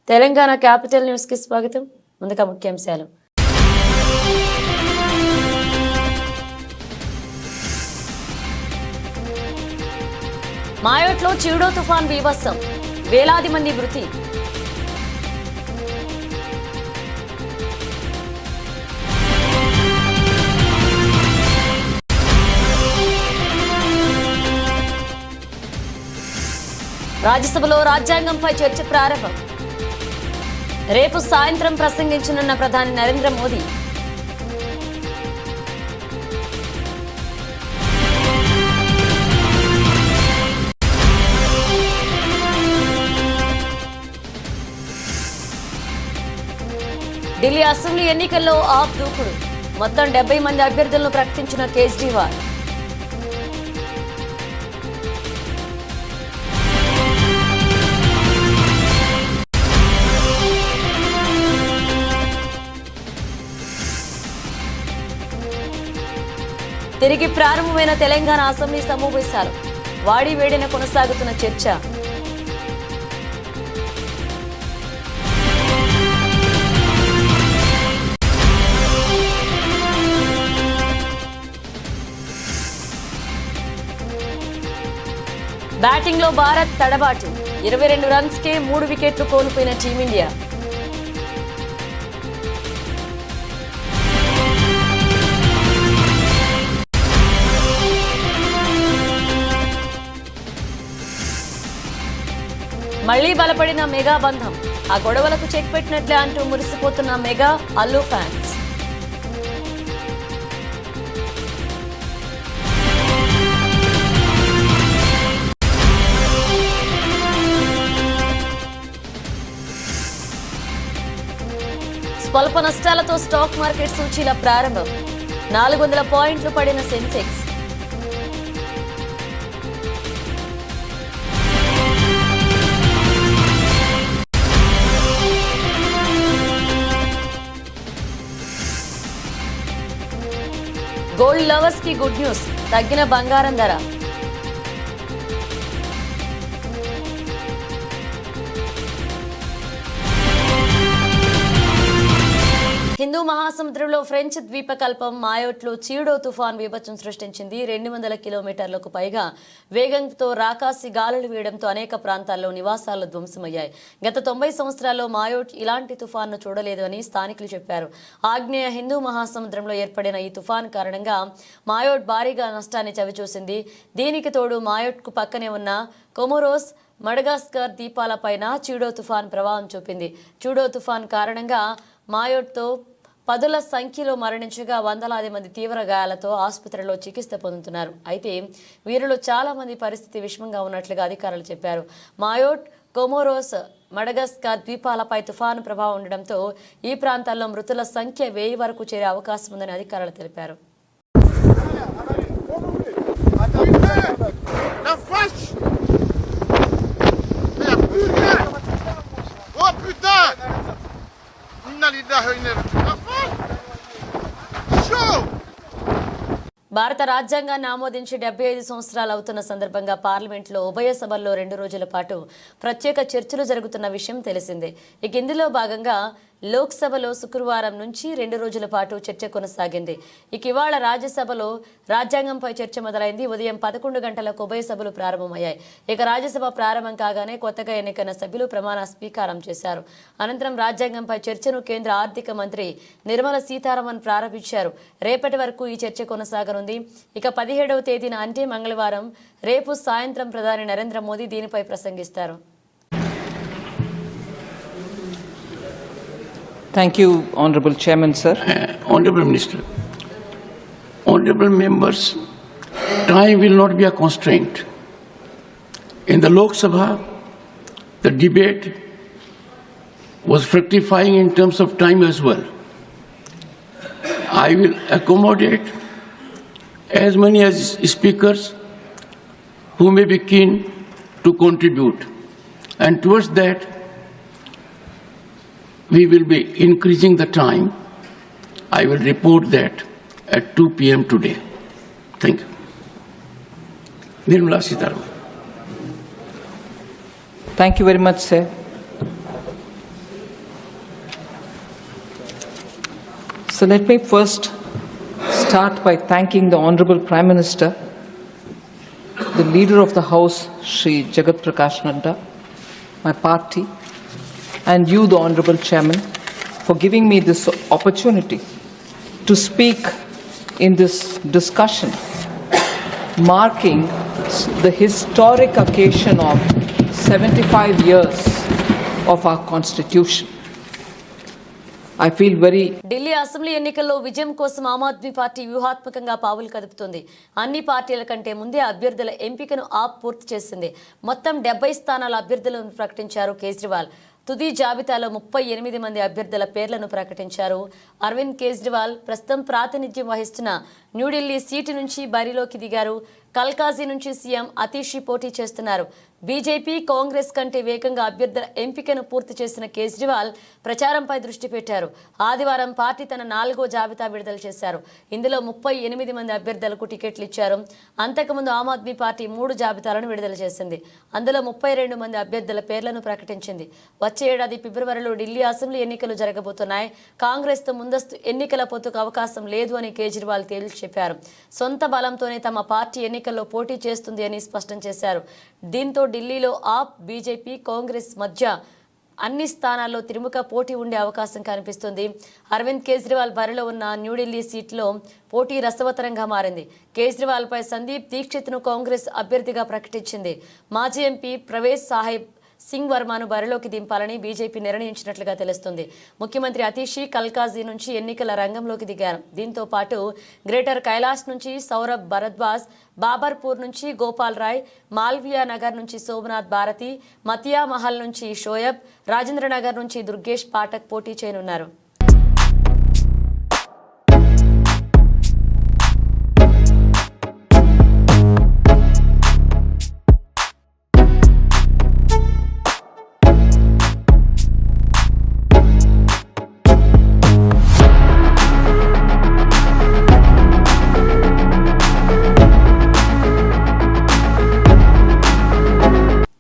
Telangana capital news కి స్వాగతం. ముందుగా ముఖ్యాంశాలు. మాయోట్లో చీడో తుఫాన్ బీభత్సం, వేలాది మంది మృతి. రాజ్యసభలో రాజ్యాంగంపై చర్చ ప్రారంభం. రేపు సాయంత్రం ప్రసంగించనున్న ప్రధాని నరేంద్ర మోదీ. ఢిల్లీ అసెంబ్లీ ఎన్నికల్లో ఆప్ దూకుడు, మొత్తం 70 మంది అభ్యర్థులను ప్రకటించిన కేజ్రీవాల్. తిరిగి ప్రారంభమైన తెలంగాణ అసెంబ్లీ సమావేశాలు, వాడి వేడిన కొనసాగుతున్న చర్చ. బ్యాటింగ్ లో భారత్ తడబాటు, 22 రన్స్ కే 3 వికెట్లు కోల్పోయిన టీమిండియా. మళ్లీ బలపడిన మెగా బంధం, ఆ గొడవలకు చెక్ పెట్టినట్లే అంటూ మురిసిపోతున్న మెగా అల్లు ఫ్యాన్స్. స్వల్ప నష్టాలతో స్టాక్ మార్కెట్ సూచీల ప్రారంభం, 400 పాయింట్లు పడిన సెన్సెక్స్. గోల్డ్ లవర్స్ కి గుడ్ న్యూస్, తగ్గిన బంగారం ధర. హిందూ మహాసముద్రంలో ఫ్రెంచ్ ద్వీపకల్పం మాయోట్లో చీడో తుఫాన్ బీభత్సం సృష్టించింది. 200 కిలోమీటర్లకు పైగా వేగంతో రాకాసి గాలులు వీయడంతో అనేక ప్రాంతాల్లో నివాసాలు ధ్వంసమయ్యాయి. గత 90 సంవత్సరాల్లో మాయోట్ ఇలాంటి తుఫాన్ను చూడలేదు అని స్థానికులు చెప్పారు. ఆగ్నేయ హిందూ మహాసముద్రంలో ఏర్పడిన ఈ తుఫాన్ కారణంగా మాయోట్ భారీగా నష్టాన్ని చవిచూసింది. దీనికి తోడు మాయోట్కు పక్కనే ఉన్న కొమోరోస్, మడగాస్కర్ ద్వీపాలపైన చీడో తుఫాన్ ప్రభావం చూపింది. చీడో తుఫాన్ కారణంగా మాయోట్తో 10ల సంఖ్యలో మరణించగా వందలాది మంది తీవ్ర గాయాలతో ఆసుపత్రిలో చికిత్స పొందుతున్నారు. అయితే వీరిలో చాలా మంది పరిస్థితి విషమంగా ఉన్నట్లుగా అధికారులు చెప్పారు. మాయోట్, కొమోరోస్, మడగాస్కర్ ద్వీపాలపై తుఫాను ప్రభావం ఉండడంతో ఈ ప్రాంతాల్లో మృతుల సంఖ్య 1000 వరకు చేరే అవకాశం ఉందని అధికారులు తెలిపారు. భారత రాజ్యాంగాన్ని ఆమోదించి 75 సంవత్సరాలు అవుతున్న సందర్భంగా పార్లమెంట్లో ఉభయ సభల్లో 2 రోజుల పాటు ప్రత్యేక చర్చలు జరుగుతున్న విషయం తెలిసిందే. ఇక ఇందులో భాగంగా లోక్సభలో శుక్రవారం నుంచి 2 రోజుల పాటు చర్చ కొనసాగింది. ఇక ఇవాళ రాజ్యసభలో రాజ్యాంగంపై చర్చ మొదలైంది. ఉదయం 11 గంటలకు ఉభయ సభలు ప్రారంభమయ్యాయి. ఇక రాజ్యసభ ప్రారంభం కాగానే కొత్తగా ఎన్నికైన సభ్యులు ప్రమాణ స్వీకారం చేశారు. అనంతరం రాజ్యాంగంపై చర్చను కేంద్ర ఆర్థిక మంత్రి నిర్మలా సీతారామన్ ప్రారంభించారు. రేపటి వరకు ఈ చర్చ కొనసాగనుంది. ఇక 17వ తేదీన అంటే మంగళవారం రేపు సాయంత్రం ప్రధాని నరేంద్ర మోదీ దీనిపై ప్రసంగిస్తారు. Thank you, Honorable Chairman, sir. Honorable Minister, Honorable members, time will not be a constraint. In the Lok Sabha, the debate was fructifying in terms of time as well. I will accommodate as many as speakers who may be keen to contribute, and towards that, we will be increasing the time. I will report that at 2 p.m. today. Thank you. Nirmala Sitharaman. Thank you very much, sir. So let me first start by thanking the Honorable Prime Minister, the Leader of the House, Shri Jagat Prakash Nadda, my party, and you, the Honorable Chairman, for giving me this opportunity to speak in this discussion, marking the historic occasion of 75 years of our Constitution. I feel very Delhi assembly ఎన్నికల్లో విజయం కోసం Aam Aadmi party వ్యూహాత్మకంగా పావులు కదుపుతోంది. అన్ని పార్టీల కంటే ముందే అభ్యర్థుల ఎంపికను ఆప్ పూర్తి చేసింది. మొత్తం 70 స్థానాల అభ్యర్థులను ప్రకటించారు కేజ్రీవాల్. తుది జాబితాలో 38 మంది అభ్యర్థుల పేర్లను ప్రకటించారు. అరవింద్ కేజ్రీవాల్ ప్రస్తుతం ప్రాతినిధ్యం వహిస్తున్న న్యూఢిల్లీ సీటు నుంచి బరిలోకి దిగారు. కల్కాజీ నుంచి సీఎం అతీషి పోటీ చేస్తున్నారు. బీజేపీ, కాంగ్రెస్ కంటే వేగంగా అభ్యర్థుల ఎంపికను పూర్తి చేసిన కేజ్రీవాల్ ప్రచారంపై దృష్టి పెట్టారు. ఆదివారం పార్టీ తన 4వ జాబితా విడుదల చేశారు. ఇందులో 38 మంది అభ్యర్థులకు టికెట్లు ఇచ్చారు. అంతకుముందు ఆమ్ ఆద్మీ పార్టీ 3 జాబితాలను విడుదల చేసింది. అందులో 32 మంది అభ్యర్థుల పేర్లను ప్రకటించింది. వచ్చే ఏడాది ఫిబ్రవరిలో ఢిల్లీ అసెంబ్లీ ఎన్నికలు జరగబోతున్నాయి. కాంగ్రెస్తో ముందస్తు ఎన్నికల పొత్తుకు అవకాశం లేదు అని కేజ్రీవాల్ తేల్చి చెప్పారు. సొంత బలంతోనే తమ పార్టీ ఎన్నికల్లో పోటీ చేస్తుంది అని స్పష్టం చేశారు. దీంతో ఢిల్లీలో ఆప్, బీజేపీ, కాంగ్రెస్ మధ్య అన్ని స్థానాల్లో త్రిముఖ పోటీ ఉండే అవకాశం కనిపిస్తుంది. అరవింద్ కేజ్రీవాల్ బరిలో ఉన్న న్యూఢిల్లీ సీట్లో పోటీ రసవత్తరంగా మారింది. కేజ్రీవాల్పై సందీప్ దీక్షిత్ను కాంగ్రెస్ అభ్యర్థిగా ప్రకటించింది. మాజీ ఎంపీ ప్రవేశ్ సాహెబ్ సింగ్ వర్మను బరిలోకి దింపాలని బీజేపీ నిర్ణయించినట్లుగా తెలుస్తుంది. ముఖ్యమంత్రి అతీషి కల్కాజీ నుంచి ఎన్నికల రంగంలోకి దిగారు. దీంతో పాటు గ్రేటర్ కైలాష్ నుంచి సౌరభ్ భరద్వాజ్, బాబర్పూర్ నుంచి గోపాల్ రాయ్, మాల్వియా నగర్ నుంచి సోమనాథ్ భారతి, మతియా మహల్ నుంచి షోయబ్, రాజేంద్ర నగర్ నుంచి దుర్గేష్ పాఠక్ పోటీ చేయనున్నారు.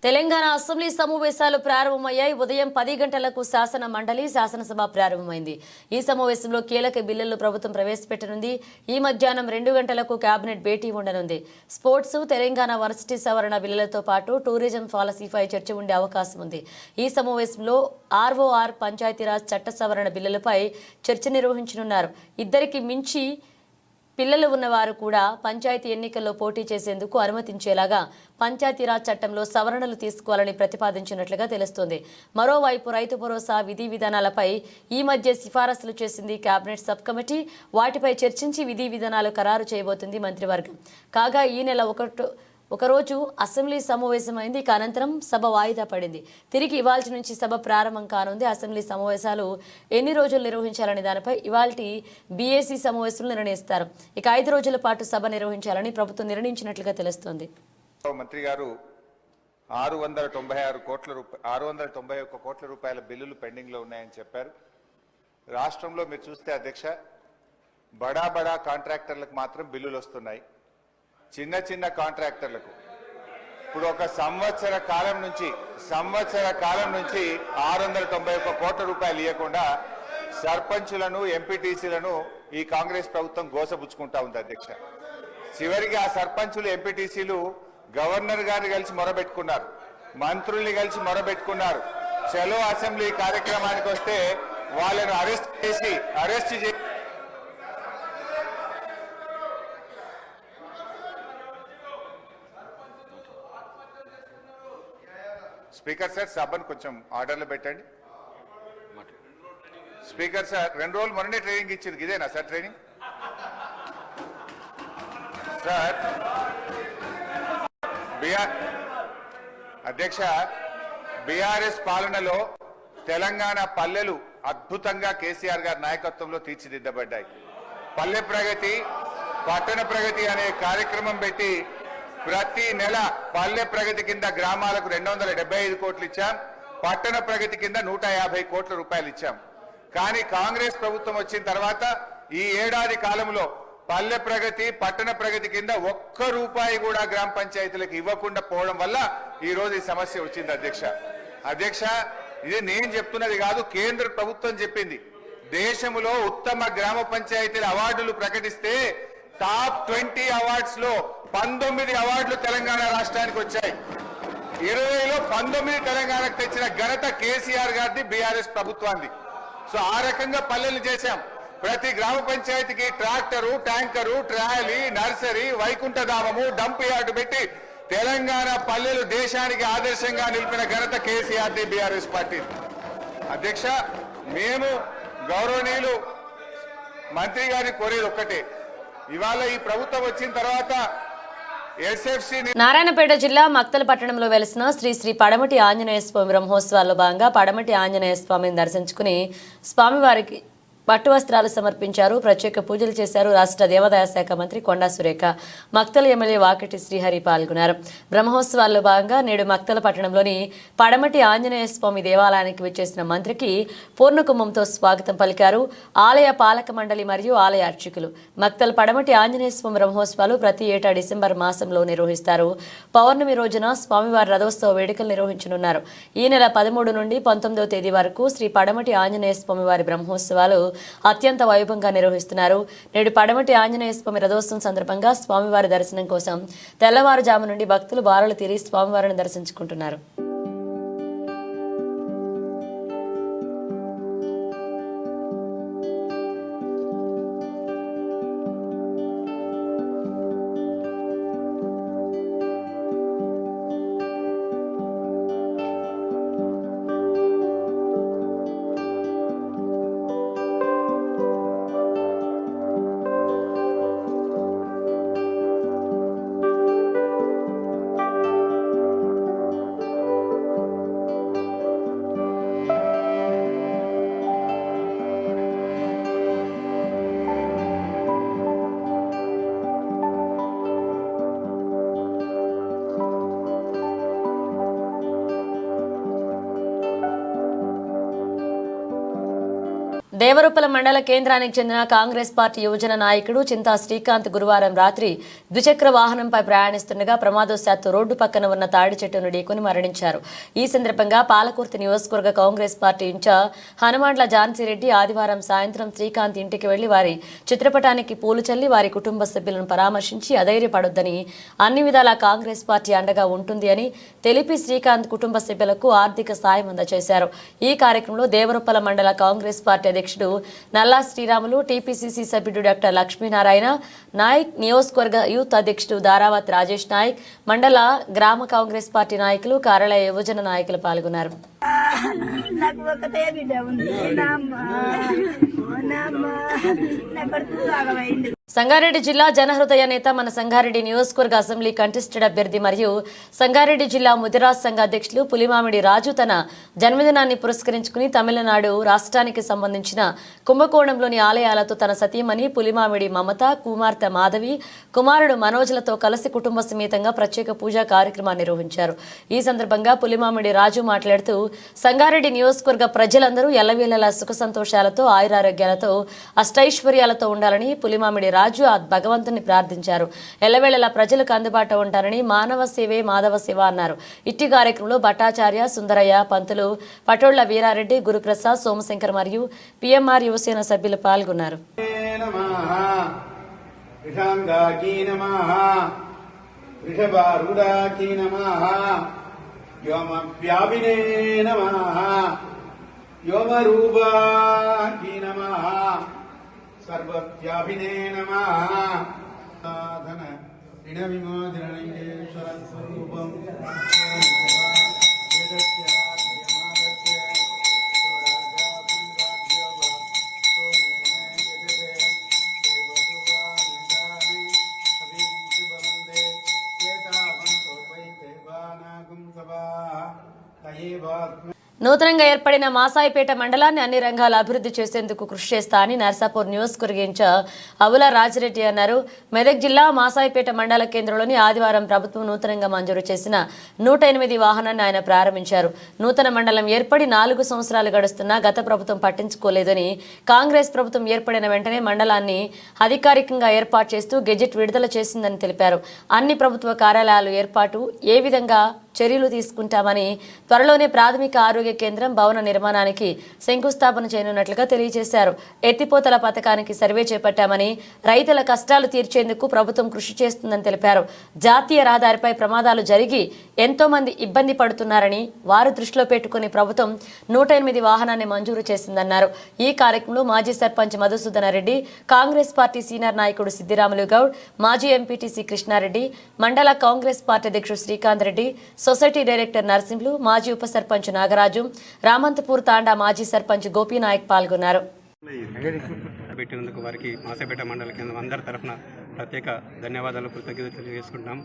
తెలంగాణ అసెంబ్లీ సమావేశాలు ప్రారంభమయ్యాయి. ఉదయం 10 గంటలకు శాసన మండలి, శాసనసభ ప్రారంభమైంది. ఈ సమావేశంలో కీలక బిల్లులు ప్రభుత్వం ప్రవేశపెట్టనుంది. ఈ మధ్యాహ్నం 2 గంటలకు కేబినెట్ భేటీ ఉండనుంది. స్పోర్ట్స్, తెలంగాణ వర్సిటీ సవరణ బిల్లులతో పాటు టూరిజం పాలసీపై చర్చ ఉండే అవకాశం ఉంది. ఈ సమావేశంలో ఆర్ఓఆర్, పంచాయతీరాజ్ చట్ట సవరణ బిల్లులపై చర్చ నిర్వహించనున్నారు. ఇద్దరికి మించి పిల్లలు ఉన్నవారు కూడా పంచాయతీ ఎన్నికల్లో పోటీ చేసేందుకు అనుమతించేలాగా పంచాయతీరాజ్ చట్టంలో సవరణలు తీసుకోవాలని ప్రతిపాదించినట్లుగా తెలుస్తోంది. మరోవైపు రైతు భరోసా విధి విధానాలపై ఈ మధ్య సిఫారసులు చేసింది కేబినెట్ సబ్ కమిటీ. వాటిపై చర్చించి విధి విధానాలు ఖరారు చేయబోతుంది మంత్రివర్గం. కాగా ఈ నెల ఒకరోజు అసెంబ్లీ సమావేశమైంది. ఇక అనంతరం సభ వాయిదా పడింది. తిరిగి ఇవాల్టి నుంచి సభ ప్రారంభం కానుంది. అసెంబ్లీ సమావేశాలు ఎన్ని రోజులు నిర్వహించాలనే దానిపై ఇవాల్టి బీఏసీ సమావేశంలో నిర్ణయిస్తారు. ఇక 5 రోజుల పాటు సభ నిర్వహించాలని ప్రభుత్వం నిర్ణయించినట్లుగా తెలుస్తోంది. మంత్రి గారు 691 కోట్ల రూపాయల బిల్లులు పెండింగ్ లో ఉన్నాయని చెప్పారు. రాష్ట్రంలో మీరు చూస్తే అధ్యక్ష, బడా కాంట్రాక్టర్లకు మాత్రం బిల్లులు వస్తున్నాయి. చిన్న కాంట్రాక్టర్లకు ఇప్పుడు ఒక సంవత్సర కాలం నుంచి 691 కోట్ల రూపాయలు ఇవ్వకుండా సర్పంచులను, ఎంపీటీసీలను ఈ కాంగ్రెస్ ప్రభుత్వం గోసపుచ్చుకుంటా ఉంది అధ్యక్ష. చివరికి ఆ సర్పంచులు, ఎంపీటీసీలు గవర్నర్ గారిని కలిసి మొరబెట్టుకున్నారు, మంత్రుల్ని కలిసి మొరబెట్టుకున్నారు. చలో అసెంబ్లీ కార్యక్రమానికి వస్తే వాళ్ళను అరెస్ట్ చేసి స్పీకర్ సార్, సభను కొంచెం ఆర్డర్లో పెట్టండి. స్పీకర్ సార్, 2 రోజులు మొన్ననే ట్రైనింగ్ ఇచ్చింది, ఇదేనా సార్ ట్రైనింగ్? సార్ అధ్యక్ష, బీఆర్ఎస్ పాలనలో తెలంగాణ పల్లెలు అద్భుతంగా కేసీఆర్ గారి నాయకత్వంలో తీర్చిదిద్దబడ్డాయి. పల్లె ప్రగతి, పట్టణ ప్రగతి అనే కార్యక్రమం పెట్టి ప్రతి నెల పల్లె ప్రగతి కింద గ్రామాలకు 275 కోట్లు ఇచ్చాం, పట్టణ ప్రగతి కింద 150 కోట్ల రూపాయలు ఇచ్చాం. కానీ కాంగ్రెస్ ప్రభుత్వం వచ్చిన తర్వాత ఈ ఏడాది కాలంలో పల్లె ప్రగతి, పట్టణ ప్రగతి కింద 1 రూపాయి కూడా గ్రామ పంచాయతీలకు ఇవ్వకుండా పోవడం వల్ల ఈ రోజు ఈ సమస్య వచ్చింది అధ్యక్ష. ఇది నేను చెప్తున్నది కాదు, కేంద్ర ప్రభుత్వం చెప్పింది. దేశంలో ఉత్తమ గ్రామ పంచాయతీల అవార్డులు ప్రకటిస్తే టాప్ 20 అవార్డ్స్ లో 19 అవార్డులు తెలంగాణ రాష్ట్రానికి వచ్చాయి. 20లో 19 తెలంగాణకు తెచ్చిన ఘనత కేసీఆర్ గారిది, బీఆర్ఎస్ ప్రభుత్వాన్ని. సో ఆ రకంగా పల్లెలు చేశాం. ప్రతి గ్రామ పంచాయతీకి ట్రాక్టరు, ట్యాంకరు, ట్రాలీ, నర్సరీ, వైకుంఠధామము, డంప్ యార్డు పెట్టి తెలంగాణ పల్లెలు దేశానికి ఆదర్శంగా నిలిపిన ఘనత కేసీఆర్ ది, బీఆర్ఎస్ పార్టీ. అధ్యక్ష, మేము గౌరవనీయులు మంత్రి గారిని కోరేది ఒక్కటే, ఇవాళ ఈ ప్రభుత్వం వచ్చిన తర్వాత ఎస్ఎఫ్సి నారాయణపేట జిల్లా మక్తల పట్టణంలో వెలిసిన శ్రీ శ్రీ పడమటి ఆంజనేయ స్వామి బ్రహ్మోత్సవాల్లో భాగంగా పడమటి ఆంజనేయ స్వామిని దర్శించుకుని స్వామివారికి పట్టు వస్త్రాలు సమర్పించారు. ప్రత్యేక పూజలు చేశారు. రాష్ట్ర దేవాదాయ శాఖ మంత్రి కొండా సురేఖ, మక్తల ఎమ్మెల్యే వాకిటి శ్రీహరి పాల్గొన్నారు. బ్రహ్మోత్సవాల్లో భాగంగా నేడు మక్తల పట్టణంలోని పడమటి ఆంజనేయ స్వామి దేవాలయానికి విచ్చేసిన మంత్రికి పూర్ణకుంభంతో స్వాగతం పలికారు ఆలయ పాలక మండలి మరియు ఆలయ అర్చకులు. మక్తల పడమటి ఆంజనేయ స్వామి బ్రహ్మోత్సవాలు ప్రతి ఏటా డిసెంబర్ మాసంలో నిర్వహిస్తారు. పౌర్ణమి రోజున స్వామివారి రథోత్సవ వేడుకలు నిర్వహించనున్నారు. ఈ నెల 13 నుండి 19వ తేదీ వరకు శ్రీ పడమటి ఆంజనేయ స్వామి వారి బ్రహ్మోత్సవాలు అత్యంత వైభవంగా నిర్వహిస్తున్నారు. నేడు పడమటి ఆంజనేయ స్వామి రథోత్సవం సందర్భంగా స్వామివారి దర్శనం కోసం తెల్లవారుజాము నుండి భక్తులు బారులు తీరి స్వామివారిని దర్శించుకుంటున్నారు. దేవరూపల మండల కేంద్రానికి చెందిన కాంగ్రెస్ పార్టీ యువజన నాయకుడు చింతా శ్రీకాంత్ గురువారం రాత్రి ద్విచక్ర వాహనంపై ప్రయాణిస్తుండగా ప్రమాదవశాత్తు రోడ్డు పక్కన ఉన్న తాడి చెట్టును ఢీకొని మరణించారు. ఈ సందర్భంగా పాలకుర్తి నియోజకవర్గ కాంగ్రెస్ పార్టీ ఇన్ఛార్జ్ హనుమాండ్ల ఝాన్సీరెడ్డి ఆదివారం సాయంత్రం శ్రీకాంత్ ఇంటికి వెళ్లి వారి చిత్రపటానికి పూలు చల్లి వారి కుటుంబ సభ్యులను పరామర్శించి అధైర్యపడొద్దని, అన్ని విధాలా కాంగ్రెస్ పార్టీ అండగా ఉంటుంది అని తెలిపి శ్రీకాంత్ కుటుంబ సభ్యులకు ఆర్థిక సాయం అందజేశారు. ఈ కార్యక్రమంలో దేవరూపల మండల కాంగ్రెస్ పార్టీ అధ్యక్షుడు నల్లా శ్రీరాములు, టీపీసీసీ సభ్యుడు డాక్టర్ లక్ష్మీనారాయణ నాయక్, నియోజకవర్గ యూత్ అధ్యక్షుడు దారావత్ రాజేష్ నాయక్, మండల గ్రామ కాంగ్రెస్ పార్టీ నాయకులు, కార్యాలయ యువజన నాయకులు పాల్గొన్నారు. సంగారెడ్డి జిల్లా జనహృదయ నేత, మన సంగారెడ్డి నియోజకవర్గ అసెంబ్లీ కంటెస్టెడ్ అభ్యర్థి మరియు సంగారెడ్డి జిల్లా ముదిరాజ్ సంఘ అధ్యక్షులు పులిమామిడి రాజు తన జన్మదినాన్ని పురస్కరించుకుని తమిళనాడు రాష్ట్రానికి సంబంధించిన కుంభకోణంలోని ఆలయాలతో తన సతీమణి పులిమామిడి మమత, కుమార్తె మాధవి, కుమారుడు మనోజ్లతో కలిసి కుటుంబ సమేతంగా ప్రత్యేక పూజా కార్యక్రమాన్ని నిర్వహించారు. ఈ సందర్భంగా పులిమామిడి రాజు మాట్లాడుతూ సంగారెడ్డి నియోజకవర్గ ప్రజలందరూ ఎల్లవేళలా సుఖ సంతోషాలతో ఆయురారోగ్యాలతో అష్టైశ్వర్యాలతో ఉండాలని పులిమామిడి రాజు ఆ భగవంతుని ప్రార్థించారు. ఎల్లవేళలా ప్రజలకు అందుబాటులో ఉంటారని, మానవ సేవే మాధవ సేవ అన్నారు. ఇట్టి కార్యక్రమంలో భట్టాచార్య, సుందరయ్య, పంతులు, పటోళ్ల వీరారెడ్డి, గురుప్రసాద్, సోమశంకర్ మరియు పిఎంఆర్ యువసేన సభ్యులు పాల్గొన్నారు. సర్వవ్యాపినే నమః సాధన ऋण विमोचनलिंगेश्वर स्वरूपं నూతనంగా ఏర్పడిన మాసాయిపేట మండలాన్ని అన్ని రంగాల అభివృద్ధి చేసేందుకు కృషి చేస్తా అని నర్సాపూర్ నియోజకవర్గ ఇన్ఛార్జ్ అవుల రాజిరెడ్డి అన్నారు. మెదక్ జిల్లా మాసాయిపేట మండల కేంద్రంలోని ఆదివారం ప్రభుత్వం నూతనంగా మంజూరు చేసిన 108 వాహనాన్ని ఆయన ప్రారంభించారు. నూతన మండలం ఏర్పడి 4 సంవత్సరాలు గడుస్తున్నా గత ప్రభుత్వం పట్టించుకోలేదని, కాంగ్రెస్ ప్రభుత్వం ఏర్పడిన వెంటనే మండలాన్ని అధికారికంగా ఏర్పాటు చేస్తూ గెజెట్ విడుదల చేసిందని తెలిపారు. అన్ని ప్రభుత్వ కార్యాలయాలు ఏర్పాటు ఏ విధంగా చర్యలు తీసుకుంటామని, త్వరలోనే ప్రాథమిక ఆరోగ్య కేంద్రం భవన నిర్మాణానికి శంకుస్థాపన చేయనున్నట్లుగా తెలియజేశారు. ఎత్తిపోతల పథకానికి సర్వే చేపట్టామని, రైతుల కష్టాలు తీర్చేందుకు ప్రభుత్వం కృషి చేస్తుందని తెలిపారు. జాతీయ రహదారిపై ప్రమాదాలు జరిగి ఎంతో మంది ఇబ్బంది పడుతున్నారని, వారు దృష్టిలో పెట్టుకుని ప్రభుత్వం 108 వాహనాన్ని మంజూరు చేసిందన్నారు. ఈ కార్యక్రమంలో మాజీ సర్పంచ్ మధుసూదన రెడ్డి, కాంగ్రెస్ పార్టీ సీనియర్ నాయకుడు సిద్దిరాములు గౌడ్, మాజీ ఎంపీటీసీ కృష్ణారెడ్డి, మండల కాంగ్రెస్ పార్టీ అధ్యక్షుడు శ్రీకాంత్ రెడ్డి, సొసైటీ డైరెక్టర్ నరసింహులు, మాజీ ఉప సర్పంచ్ నాగరాజు, రామంతపూర్ తాండా మాజీ సర్పంచ్ గోపీనాయక్ పాల్గొన్నారు. పెట్టినందుకు వారికి మాసేపేట మండల కేంద్రం అందరి తరఫున ప్రత్యేక ధన్యవాదాలు, కృతజ్ఞతలు తెలియజేసుకుంటున్నాం.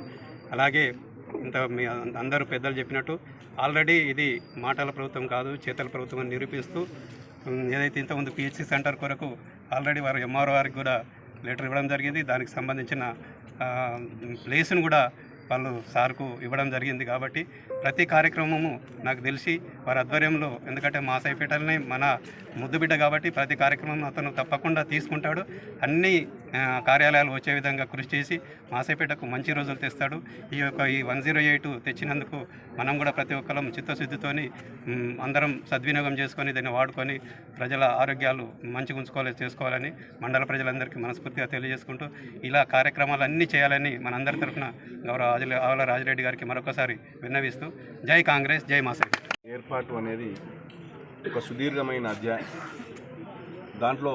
అలాగే ఇంత మీ అందరూ పెద్దలు చెప్పినట్టు ఆల్రెడీ ఇది మాటల ప్రభుత్వం కాదు, చేతల ప్రభుత్వం అని నిరూపిస్తూ ఏదైతే ఇంతకుముందు పిహెచ్సి సెంటర్ కొరకు ఆల్రెడీ వారు ఎంఆర్ఓ వారికి కూడా లెటర్ ఇవ్వడం జరిగింది. దానికి సంబంధించిన ప్లేస్ను కూడా వాళ్ళు సార్కు ఇవ్వడం జరిగింది. కాబట్టి ప్రతి కార్యక్రమము నాకు తెలిసి వారి ఆధ్వర్యంలో, ఎందుకంటే మాసాయిపేటలనే మన ముద్దుబిడ్డ కాబట్టి ప్రతి కార్యక్రమం అతను తప్పకుండా తీసుకుంటాడు. అన్ని కార్యాలయాలు వచ్చే విధంగా కృషి చేసి మాసాయిపేటకు మంచి రోజులు తెస్తాడు. ఈ 108 తెచ్చినందుకు మనం కూడా ప్రతి ఒక్కరం చిత్తశుద్ధితోని అందరం సద్వినియోగం చేసుకొని దాన్ని వాడుకొని ప్రజల ఆరోగ్యాలు మంచిగా చేసుకోవాలని మండల ప్రజలందరికీ మనస్ఫూర్తిగా తెలియజేసుకుంటూ ఇలా కార్యక్రమాలు అన్నీ చేయాలని మనందరి తరఫున గౌరవ ఆవుల రాజిరెడ్డి గారికి మరొకసారి విన్నవిస్తూ జై కాంగ్రెస్, జై మాసాయి. ఏర్పాటు అనేది ఒక సుదీర్ఘమైన అధ్యాయం. దాంట్లో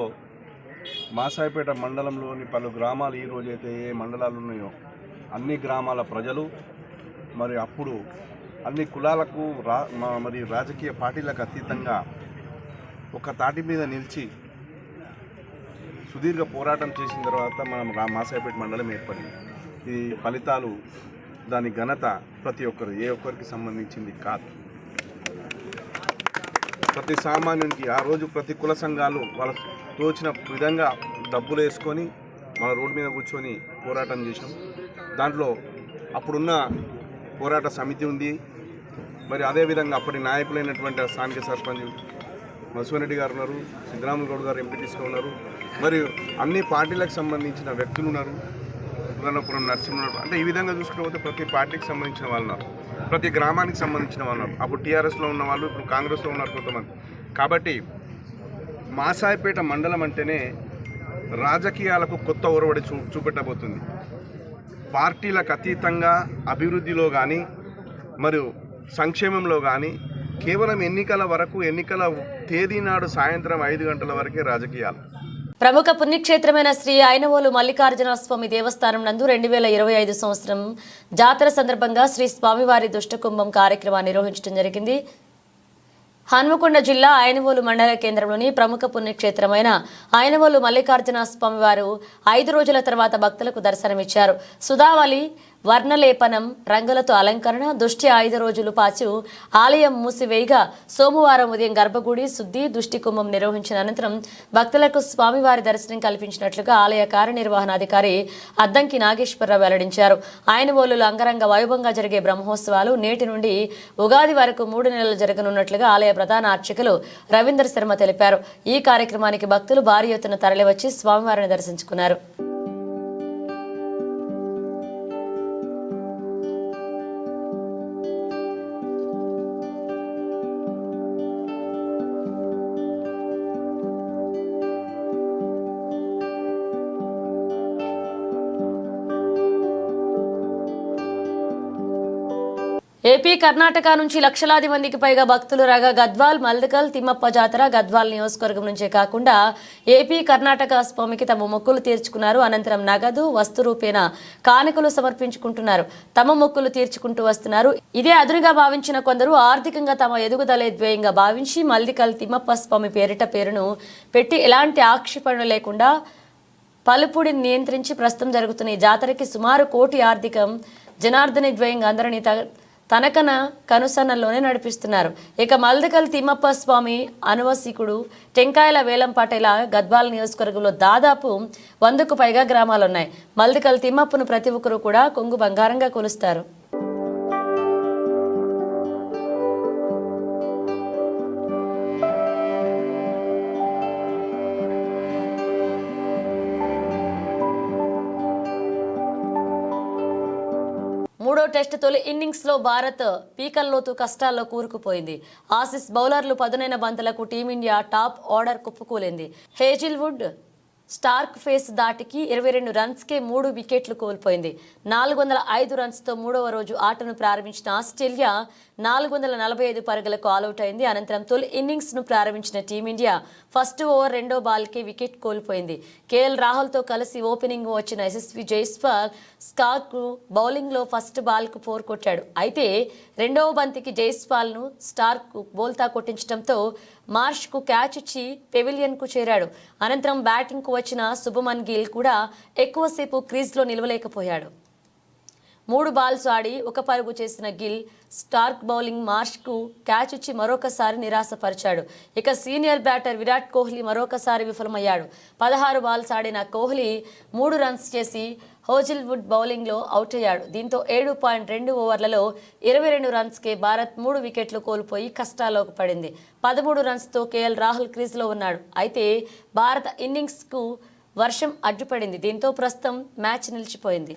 మాసాయిపేట మండలంలోని పలు గ్రామాలు, ఈరోజైతే ఏ మండలాలు ఉన్నాయో అన్ని గ్రామాల ప్రజలు మరి అప్పుడు అన్ని కులాలకు మరి రాజకీయ పార్టీలకు అతీతంగా ఒక తాటి మీద నిలిచి సుదీర్ఘ పోరాటం చేసిన తర్వాత మనం మాసాయిపేట మండలం ఏర్పడింది. ఈ ఫలితాలు, దాని ఘనత ప్రతి ఒక్కరు, ఏ ఒక్కరికి సంబంధించింది కాదు. ప్రతి సామాన్యునికి ఆ రోజు ప్రతి కుల సంఘాలు వాళ్ళ తోచిన విధంగా డబ్బులు వేసుకొని మన రోడ్డు మీద కూర్చొని పోరాటం చేసాం. దాంట్లో అప్పుడున్న పోరాట సమితి ఉంది. మరి అదేవిధంగా అప్పటి నాయకులైనటువంటి స్థానిక సర్పంచ్ మధుసూదన్ గారు ఉన్నారు, సిద్దిరాములు గౌడ్ గారు ఎంపీటీసీగా ఉన్నారు, మరియు అన్ని పార్టీలకు సంబంధించిన వ్యక్తులు ఉన్నారు, పురాణపురం నరసింహుడు. అంటే ఈ విధంగా చూసుకుంటే ప్రతి పార్టీకి సంబంధించిన వాళ్ళు ఉన్నారు, ప్రతి గ్రామానికి సంబంధించిన వాళ్ళు ఉన్నారు. అప్పుడు టీఆర్ఎస్లో ఉన్న వాళ్ళు ఇప్పుడు కాంగ్రెస్లో ఉన్నారు కొంతమంది. కాబట్టి మాసాయిపేట మండలం అంటేనే రాజకీయాలకు కొత్త ఒరవడి చూపెట్టబోతుంది. పార్టీలకు అతీతంగా అభివృద్ధిలో కానీ మరియు సంక్షేమంలో కానీ కేవలం ఎన్నికల వరకు, ఎన్నికల తేదీ నాడు సాయంత్రం 5 గంటల వరకే రాజకీయాలు. ప్రముఖ పుణ్యక్షేత్రమైన శ్రీ ఐనవోలు మల్లికార్జున స్వామి దేవస్థానం నందు 2025 సంవత్సరం జాతర సందర్భంగా శ్రీ స్వామివారి దుష్టకుంభం కార్యక్రమాన్ని నిర్వహించడం జరిగింది. హన్మకొండ జిల్లా ఐనవోలు మండల కేంద్రంలోని ప్రముఖ పుణ్యక్షేత్రమైన ఐనవోలు మల్లికార్జున స్వామివారు 5 రోజుల తర్వాత భక్తులకు దర్శనమిచ్చారు. సుధావళి వర్ణలేపనం, రంగులతో అలంకరణ, దుష్టి 5 రోజులు పాటు ఆలయం మూసివేయగా సోమవారం ఉదయం గర్భగుడి శుద్ధి, దుష్టి కుంభం నిర్వహించిన అనంతరం భక్తులకు స్వామివారి దర్శనం కల్పించినట్లుగా ఆలయ కార్యనిర్వహణాధికారి అద్దంకి నాగేశ్వరరావు వెల్లడించారు. ఐనవోలులో అంగరంగ వైభవంగా జరిగే బ్రహ్మోత్సవాలు నేటి నుండి ఉగాది వరకు 3 నెలలు జరగనున్నట్లుగా ఆలయ ప్రధాన అర్చకులు రవీంద్ర శర్మ తెలిపారు. ఈ కార్యక్రమానికి భక్తులు భారీ ఎత్తున తరలివచ్చి స్వామివారిని దర్శించుకున్నారు. ఏపీ, కర్ణాటక నుంచి లక్షలాది మందికి పైగా భక్తులు రాగా గద్వాల్, మల్దకల్, తిమ్మప్ప జాతర గద్వాల్ నియోజకవర్గం నుంచే కాకుండా ఏపీ, కర్ణాటక స్వామికి తమ మొక్కులు తీర్చుకున్నారు. అనంతరం నగదు, వస్తు రూపేణ కానుకలు సమర్పించుకుంటున్నారు. తమ మొక్కులు తీర్చుకుంటూ వస్తున్నారు. ఇదే అదునుగా భావించిన కొందరు ఆర్థికంగా తమ ఎదుగుదలే ధ్యేయంగా భావించి మల్దికల్ తిమ్మప్ప స్వామి పేరును పెట్టి ఎలాంటి ఆక్షేపణ లేకుండా పలుపుడిని నియంత్రించి ప్రస్తుతం జరుగుతున్న ఈ జాతరకి సుమారు 1 కోటి ఆర్థికం జనార్దన ద్వయంగా అందరినీ తనకన కనుసన్నల్లోనే నడిపిస్తున్నారు. ఇక మల్దకల్ తిమ్మప్ప స్వామి అనువసికుడు టెంకాయల వేలంపాట ఇలా గద్వాల నియోజకవర్గంలో దాదాపు 100కు పైగా గ్రామాలున్నాయి. మల్దకల్ తిమ్మప్పను ప్రతి ఒక్కరూ కూడా కొంగు బంగారంగా కొలుస్తారు. మూడో టెస్ట్ తొలి ఇన్నింగ్స్లో భారత్ పీకల్లోతు కష్టాల్లో కూరుకుపోయింది. ఆసీస్ బౌలర్లు పదునైన బంతులకు టీమిండియా టాప్ ఆర్డర్ కుప్పకూలింది. హేజిల్వుడ్ స్టార్క్ ఫేస్ దాటికి 22 రన్స్కే 3 వికెట్లు కోల్పోయింది. 405 రన్స్తో మూడవ రోజు ఆటను ప్రారంభించిన ఆస్ట్రేలియా 445 పరుగులకు ఆలౌట్ అయింది. అనంతరం తొలి ఇన్నింగ్స్ను ప్రారంభించిన టీమిండియా ఫస్ట్ ఓవర్ రెండో బాల్కే వికెట్ కోల్పోయింది. కేఎల్ రాహుల్తో కలిసి ఓపెనింగ్ వచ్చిన యశస్వి జైస్వాల్ స్టార్క్ బౌలింగ్లో ఫస్ట్ బాల్కు 4 కొట్టాడు. అయితే రెండవ బంతికి జైస్వాల్ను స్టార్క్ బోల్తా కొట్టించడంతో మార్ష్కు క్యాచ్ ఇచ్చి పెవిలియన్కు చేరాడు. అనంతరం బ్యాటింగ్కు వచ్చిన శుభమన్ గిల్ కూడా ఎక్కువసేపు క్రీజ్లో నిలవలేకపోయాడు. 3 బాల్స్ ఆడి 1 పరుగు చేసిన గిల్ స్టార్క్ బౌలింగ్ మార్ష్కు క్యాచ్ ఇచ్చి మరొకసారి నిరాశపరిచాడు. ఇక సీనియర్ బ్యాటర్ విరాట్ కోహ్లీ మరొకసారి విఫలమయ్యాడు. 16 బాల్స్ ఆడిన కోహ్లీ 3 రన్స్ చేసి హోజిల్వుడ్ బౌలింగ్లో అవుట్ అయ్యాడు. దీంతో 7.2 ఓవర్లలో 22 రన్స్కే భారత్ 3 వికెట్లు కోల్పోయి కష్టాల్లోకి పడింది. 13 రన్స్తో కేఎల్ రాహుల్ క్రీజ్లో ఉన్నాడు. అయితే భారత ఇన్నింగ్స్కు వర్షం అడ్డుపడింది. దీంతో ప్రస్తుతం మ్యాచ్ నిలిచిపోయింది.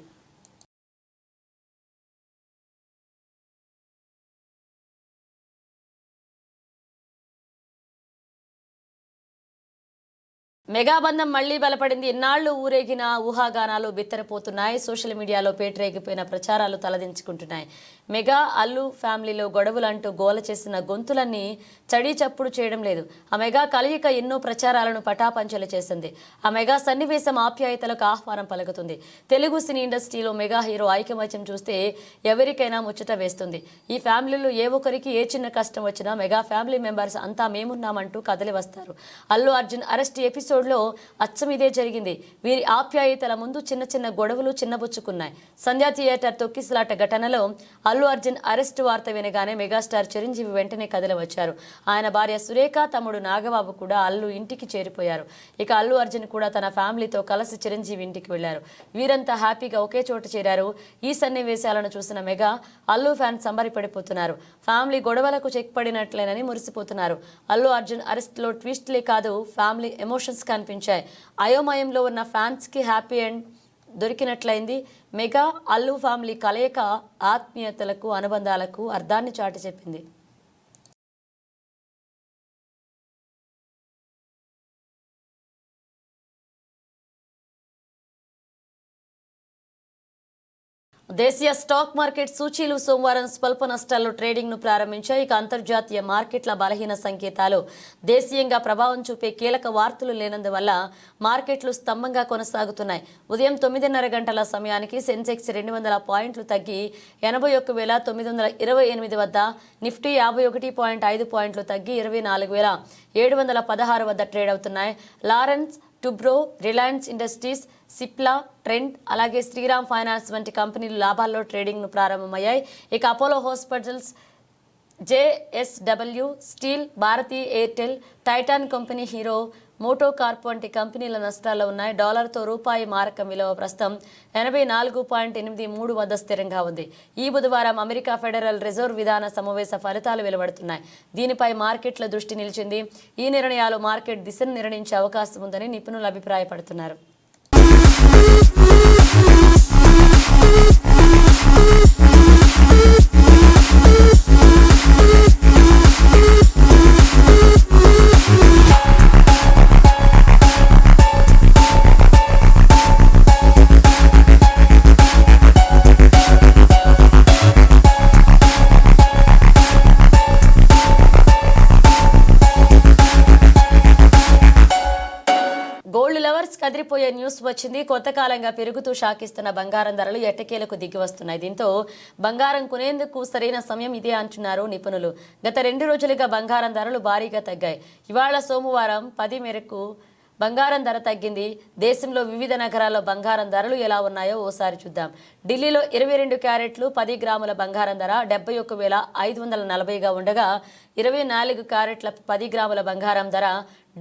మెగాబంధం మళ్లీ బలపడింది. ఇన్నాళ్లు ఊరేగిన ఊహాగానాలు బిత్తరపోతున్నాయి. సోషల్ మీడియాలో పేటరేగిపోయిన ప్రచారాలు తలదించుకుంటున్నాయి. మెగా అల్లు ఫ్యామిలీలో గొడవలంటూ గోల చేసిన గొంతులన్నీ చడీ చప్పుడు చేయడం లేదు. ఆ మెగా కలయిక ఎన్నో ప్రచారాలను పటాపంచలు చేసింది. ఆ మెగా సన్నివేశం ఆప్యాయతలకు ఆహ్వానం పలుకుతుంది. తెలుగు సినీ ఇండస్ట్రీలో మెగా హీరో ఐకమత్యం చూస్తే ఎవరికైనా ముచ్చట వేస్తుంది. ఈ ఫ్యామిలీలో ఏ ఒక్కరికి ఏ చిన్న కష్టం వచ్చినా మెగా ఫ్యామిలీ మెంబర్స్ అంతా మేమున్నామంటూ కదలి వస్తారు. అల్లు అర్జున్ అరెస్ట్ ఎపిసోడ్లో అచ్చం ఇదే జరిగింది. వీరి ఆప్యాయతల ముందు చిన్న చిన్న గొడవలు చిన్నబుచ్చుకున్నాయి. సంధ్యా థియేటర్ తొక్కిసలాట ఘటనలో అల్లు అర్జున్ అరెస్ట్ వార్త వినగానే మెగాస్టార్ చిరంజీవి వెంటనే కదలి వచ్చారు. ఆయన భార్య సురేఖ, తమ్ముడు నాగబాబు కూడా అల్లు ఇంటికి చేరిపోయారు. ఇక అల్లు అర్జున్ కూడా తన ఫ్యామిలీతో కలిసి చిరంజీవి ఇంటికి వెళ్లారు. వీరంతా హ్యాపీగా ఒకే చోట చేరారు. ఈ సన్నివేశాలను చూసిన మెగా అల్లు ఫ్యాన్స్ సంబరపడిపోతున్నారు. ఫ్యామిలీ గొడవలకు చెక్ పడినట్లేనని మురిసిపోతున్నారు. అల్లు అర్జున్ అరెస్ట్లో ట్విస్ట్లే కాదు, ఫ్యామిలీ ఎమోషన్స్ కనిపించాయి. అయోమయంలో ఉన్న ఫ్యాన్స్కి హ్యాపీ ఎండ్ దొరికినట్లయింది. మెగా అల్లు ఫ్యామిలీ కలయిక ఆత్మీయతలకు అనుబంధాలకు అర్థాన్ని చాటి చెప్పింది. దేశీయ స్టాక్ మార్కెట్ సూచీలు సోమవారం స్వల్ప నష్టాల్లో ట్రేడింగ్ను ప్రారంభించాయి. ఇక అంతర్జాతీయ మార్కెట్ల బలహీన సంకేతాలు దేశీయంగా ప్రభావం చూపే కీలక వార్తలు లేనందువల్ల మార్కెట్లు స్తంభంగా కొనసాగుతున్నాయి. ఉదయం 9:30 గంటల సమయానికి సెన్సెక్స్ 200 పాయింట్లు తగ్గి 81,928 వద్ద, నిఫ్టీ 51.5 పాయింట్లు తగ్గి 24,716 వద్ద ట్రేడ్ అవుతున్నాయి. లారెన్స్ Toubro, Reliance Industries, Cipla, Trent అలాగే శ్రీరామ్ ఫైనాన్స్ వంటి కంపెనీలు లాభాల్లో ట్రేడింగ్ను ప్రారంభమయ్యాయి. ఇక Apollo Hospitals, JSW Steel, Bharti Airtel, Titan Company, Hero MotoCorp వంటి కంపెనీల నష్టాల్లో ఉన్నాయి. డాలర్తో రూపాయి మారకం విలువ ప్రస్తుతం 84.83 వద్ద స్థిరంగా ఉంది. ఈ బుధవారం అమెరికా ఫెడరల్ రిజర్వ్ విధాన సమావేశ ఫలితాలు వెలువడుతున్నాయి. దీనిపై మార్కెట్ల దృష్టి నిలిచింది. ఈ నిర్ణయాలు మార్కెట్ దిశను నిర్ణయించే అవకాశం ఉందని నిపుణులు అభిప్రాయపడుతున్నారు. గోల్డ్ లవర్స్ కదిరిపోయే న్యూస్ వచ్చింది. కొత్త కాలంగా పెరుగుతూ షాకిస్తున్న బంగారం ధరలు ఎట్టకేలకు దిగి వస్తున్నాయి. దీంతో బంగారం కొనేందుకు సరైన సమయం ఇదే అంటున్నారు నిపుణులు. గత 2 రోజులుగా బంగారం ధరలు భారీగా తగ్గాయి. ఇవాళ సోమవారం 10 మేరకు బంగారం ధర తగ్గింది. దేశంలో వివిధ నగరాల్లో బంగారం ధరలు ఎలా ఉన్నాయో ఓసారి చూద్దాం. ఢిల్లీలో 22 క్యారెట్లు 10 గ్రాముల బంగారం ధర 71,540గా ఉండగా 24 క్యారెట్ల 10 గ్రాముల బంగారం ధర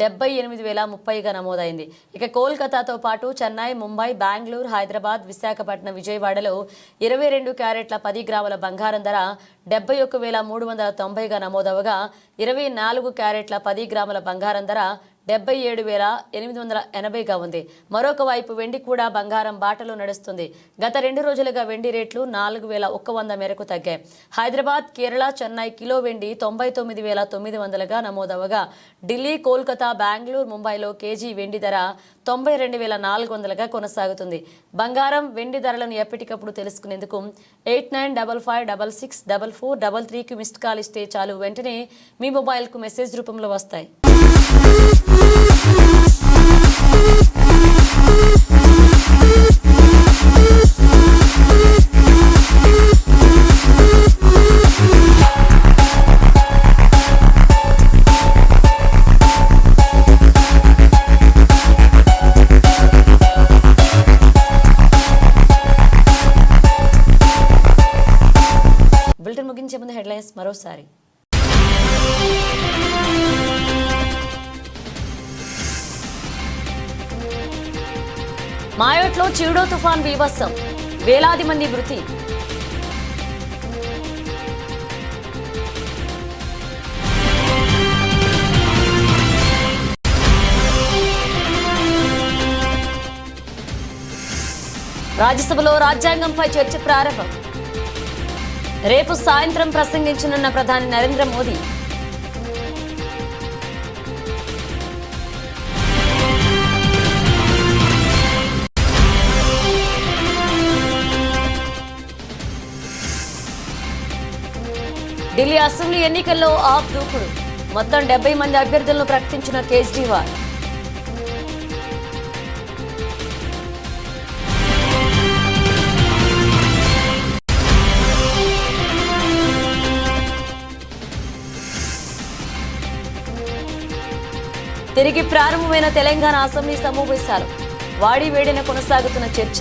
78,030గా నమోదైంది. ఇక కోల్కతాతో పాటు చెన్నై, ముంబై, బెంగళూరు, హైదరాబాద్, విశాఖపట్నం, విజయవాడలో 22 క్యారెట్ల 10 గ్రాముల బంగారం ధర 71,390గా నమోదవగా 24 క్యారెట్ల 10 గ్రాముల బంగారం ధర 77,880గా ఉంది. మరొక వైపు వెండి కూడా బంగారం బాటలో నడుస్తుంది. గత 2 రోజులుగా వెండి రేట్లు 4,100 మేరకు తగ్గాయి. హైదరాబాద్, కేరళ, చెన్నై కిలో వెండి 99,900గా నమోదవగా ఢిల్లీ, కోల్కతా, బెంగళూరు, ముంబైలో కేజీ వెండి ధర 92,400గా కొనసాగుతుంది. బంగారం, వెండి ధరలను ఎప్పటికప్పుడు తెలుసుకునేందుకు 8955664433కి మిస్డ్ కాల్ ఇస్తే చాలు, వెంటనే మీ మొబైల్కు మెసేజ్ రూపంలో వస్తాయి. బులెటిన్ ముగించే ముందు హెడ్లైన్స్ మరోసారి. మాయోట్లో చీడో తుఫాన్ బీభత్సం, వేలాది మంది మృతి. రాజ్యసభలో రాజ్యాంగంపై చర్చ ప్రారంభం. రేపు సాయంత్రం ప్రసంగించనున్న ప్రధాని నరేంద్ర మోదీ. ఢిల్లీ అసెంబ్లీ ఎన్నికల్లో ఆప్ దూకుడు, మొత్తం 70 మంది అభ్యర్థులను ప్రకటించిన కేజ్రీవాల్. తిరిగి ప్రారంభమైన తెలంగాణ అసెంబ్లీ సమావేశాలు, వాడి వేడిన కొనసాగుతున్న చర్చ.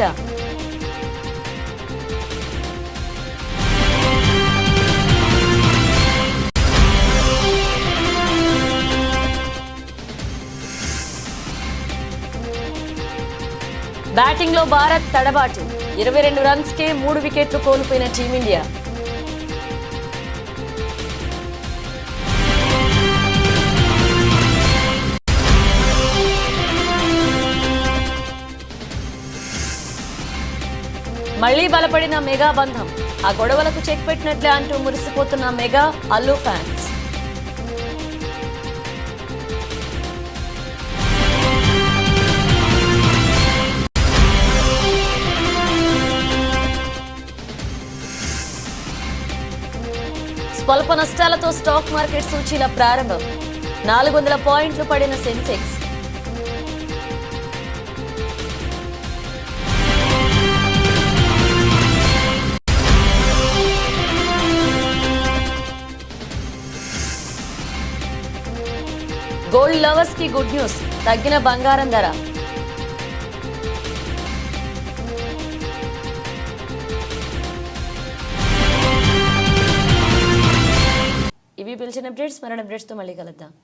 బ్యాటింగ్లో భారత్ తడబాటు, 22 రన్స్కే 3 వికెట్లు కోల్పోయిన టీమిండియా. మళ్లీ బలపడిన మెగా బంధం, ఆ గొడవలకు చెక్ పెట్టినట్లే అంటూ మురిసిపోతున్న మెగా, అల్లు ఫ్యాన్స్. స్వల్ప నష్టాలతో స్టాక్ మార్కెట్ సూచీల ప్రారంభం, 400 పాయింట్లు పడిన సెన్సెక్స్. గోల్డ్ లవర్స్ కి గుడ్ న్యూస్, తగ్గిన బంగారం ధర. ఇవి పిలిచిన అప్డేట్స్, మరణ అప్డేట్స్తో మళ్ళీ కలుద్దాం.